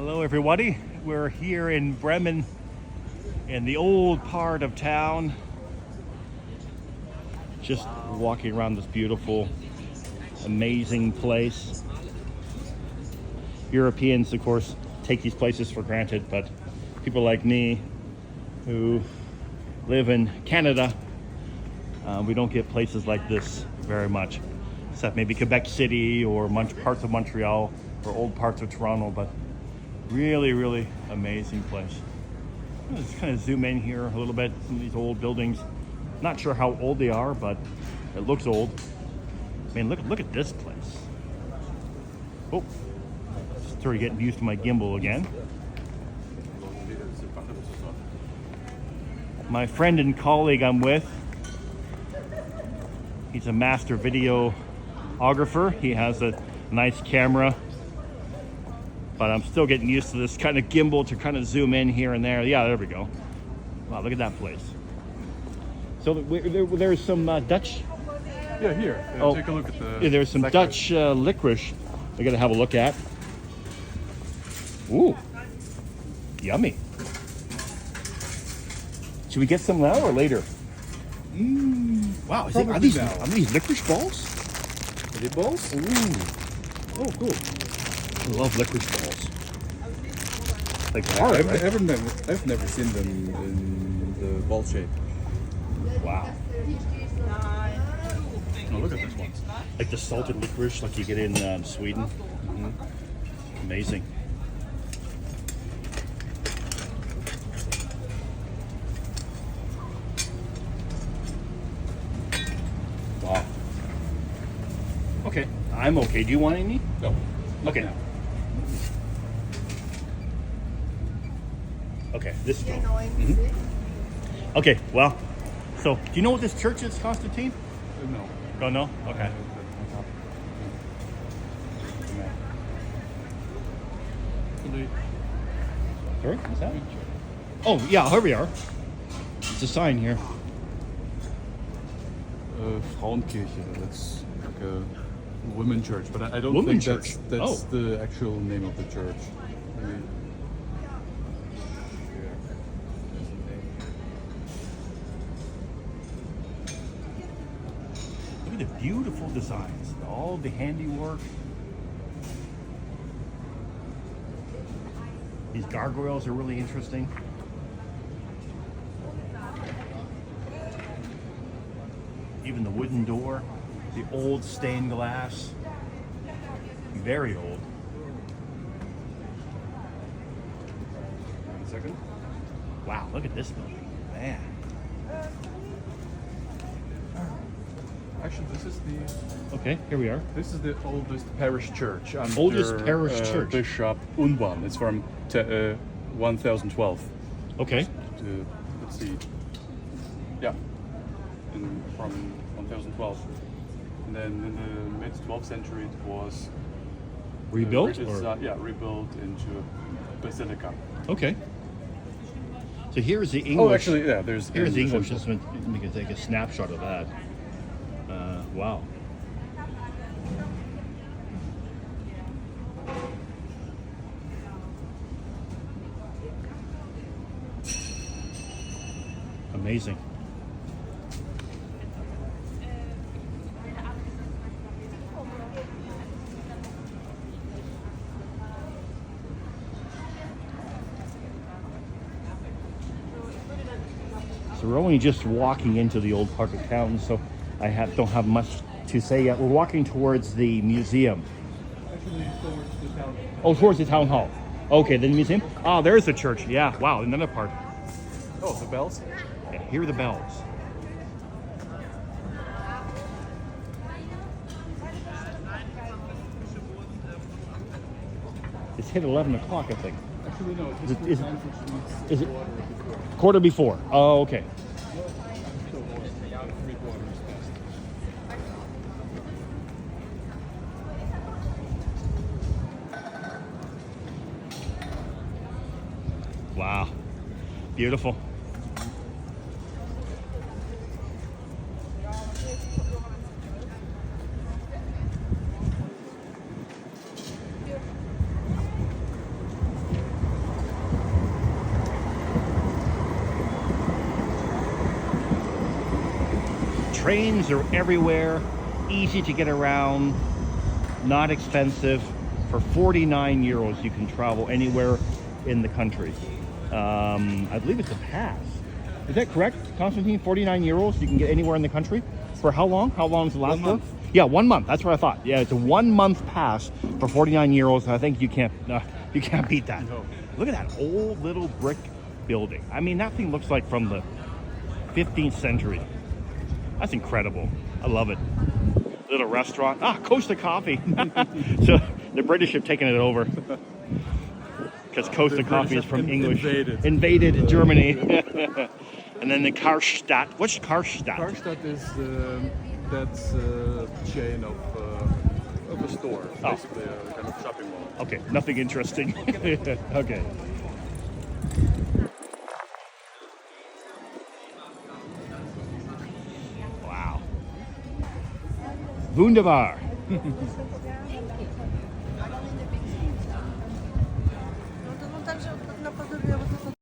Hello everybody, we're here in Bremen in the old part of town, just walking around this beautiful, amazing place. Europeans of course take these places for granted, but people like me who live in Canada, we don't get places like this very much, except maybe Quebec City or parts of Montreal or old parts of Toronto, but really amazing place. Let's kind of zoom in here a little bit. Some of these old buildings, not sure how old they are, but it looks old. I mean, look at this place. Oh, started getting used to my gimbal again. My friend and colleague I'm with, he's a master videographer. He has a nice camera, but I'm still getting used to this kind of gimbal to kind of zoom in here and there. Yeah, there we go. Wow, look at that place. So there's some Dutch. Yeah, here. Take a look at the. Yeah, there's some licorice. Dutch licorice we're gonna have a look at. Ooh, yummy. Should we get some now or later? Wow, are these licorice balls? Are they balls? Ooh. Oh, cool. I love licorice balls. Like hard, right? I've never seen them in the ball shape. Wow. Oh, look at this one. Like the salted licorice like you get in Sweden. Amazing. Wow. Okay, I'm okay. Do you want any? No. Okay. Okay, this is Okay, well, so do you know what this church is, Constantine? No. Don't know? Okay. Sorry, what's that? Oh, yeah, here we are. It's a sign here. Frauenkirche. That's like a women church, but I don't Women think church? that's the actual name of the church. Maybe. Look at the beautiful designs, all the handiwork. These gargoyles are really interesting. Even the wooden door, the old stained glass, very old. 1 second. Wow, look at this building, man. Actually, this is the. Okay, here we are. This is the oldest parish church. Under, Oldest parish church. Bishop Unban. It's from 1012. Okay. Let's see. Yeah. From 1012. And then in the mid 12th century, it was Rebuilt? rebuilt into a basilica. Okay. So here's the English. Oh, actually, yeah. Here's the English. Let me take a snapshot of that. Wow. Amazing. So we're only just walking into the old part of town, so I don't have much to say yet. We're walking towards the museum. Actually, towards the town. Oh, towards the town hall. Okay, then the museum. Oh, there's the church. Yeah, wow, another part. Oh, the bells? Yeah, hear the bells. It's hit 11 o'clock, I think. Actually, no. Is it quarter before? Oh, okay. Wow. Beautiful. trains are everywhere, easy to get around, not expensive. For 49 euros, you can travel anywhere in the country. I believe it's a pass. Is that correct, Constantine? 49 euros, you can get anywhere in the country? For how long? How long is the last 1 month. Yeah, 1 month. That's what I thought. Yeah, it's a 1 month pass for 49 euros. I think you can't beat that. No. Look at that old little brick building. I mean, that thing looks like from the 15th century. That's incredible. I love it. Little restaurant. Costa Coffee. So the British have taken it over. Because Costa Coffee is from English. Invaded Germany. And then the Karstadt. What's Karstadt? Altstadt is that's a chain of a store, basically a kind of shopping mall. Okay, nothing interesting. Okay. Wow. Wunderbar.